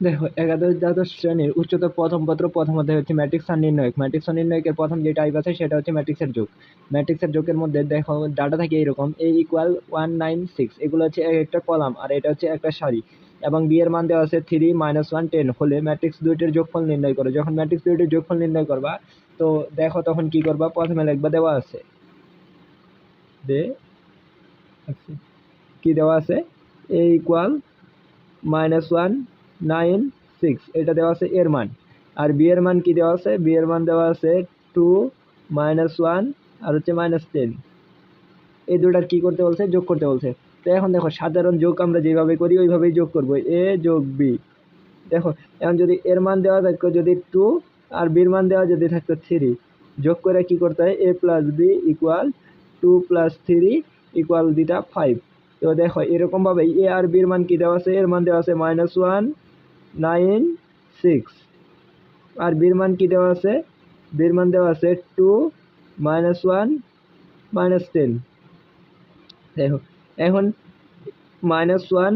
দেখো একাদশ দ্বাদশ শ্রেণীর উচ্চতর প্রথম পত্র প্রথম অধ্যায় হচ্ছে ম্যাট্রিক্স আর নির্ণায়ক। ম্যাট্রিক্স ও নির্ণায়কের প্রথম যে টাইপ আছে সেটা হচ্ছে ম্যাট্রিক্সের যোগ। ম্যাট্রিক্সের যোগের মধ্যে দেখো ডাটা থাকে এইরকম a ইকুয়াল 196, এগুলো হচ্ছে একটা কলাম আর এটা হচ্ছে একটা সারি, এবং b এর মান দেওয়া আছে 3 -1 10 হলে ম্যাট্রিক্স দুইটির যোগফল নির্ণয় করো। যখন ম্যাট্রিক্স দুইটির যোগফল নির্ণয় করবা তো দেখো তখন কি করবা, প্রথমে লিখবা দেওয়া আছে দে আচ্ছা, কি দেওয়া আছে a ইকুয়াল -196, এটা দেওয়া আছে এর মান। আর বি এর মান কি দেওয়া আছে, বি এর মান দেওয়া আছে 2 -1 আর হচ্ছে -10। এই দুটার কি করতে বলছে, যোগ করতে বলছে। তো এখন দেখো সাধারণ যোগ আমরা যেভাবে করি ওইভাবেই যোগ করব, এ যোগ বি। দেখো এখন যদি এর মান দেওয়া থাকতো যদি 2 আর বির মান দেওয়া যদি থাকতো 3, যোগ করে কি করতে হয়, a plus B equal 2 plus 3 equal দিটা 5। তো দেখো এরকম ভাবে এ আর বির মান কি দেওয়া আছে, এর মান দেওয়া আছে -196 আর বির মান কি দেওয়া আছে, বির মান দেওয়া আছে 2 -1 -10। দেখো এখন -1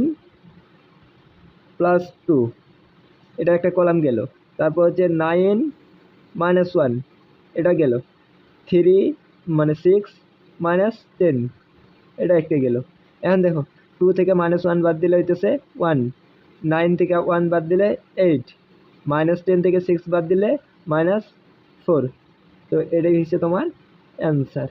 প্লাস 2 এটা একটা কলাম গেল, তারপর হচ্ছে 9 -1 এটা গেল, 3 মানে 6 -10 এটা একটা গেল। এখন দেখো 2 থেকে -1 বাদ দিলে হইতেছে 1, 9 থেকে 1 বাদ দিলে 8, -10 থেকে 6 বাদ দিলে -4। তো এটাই হচ্ছে তোমার অ্যান্সার।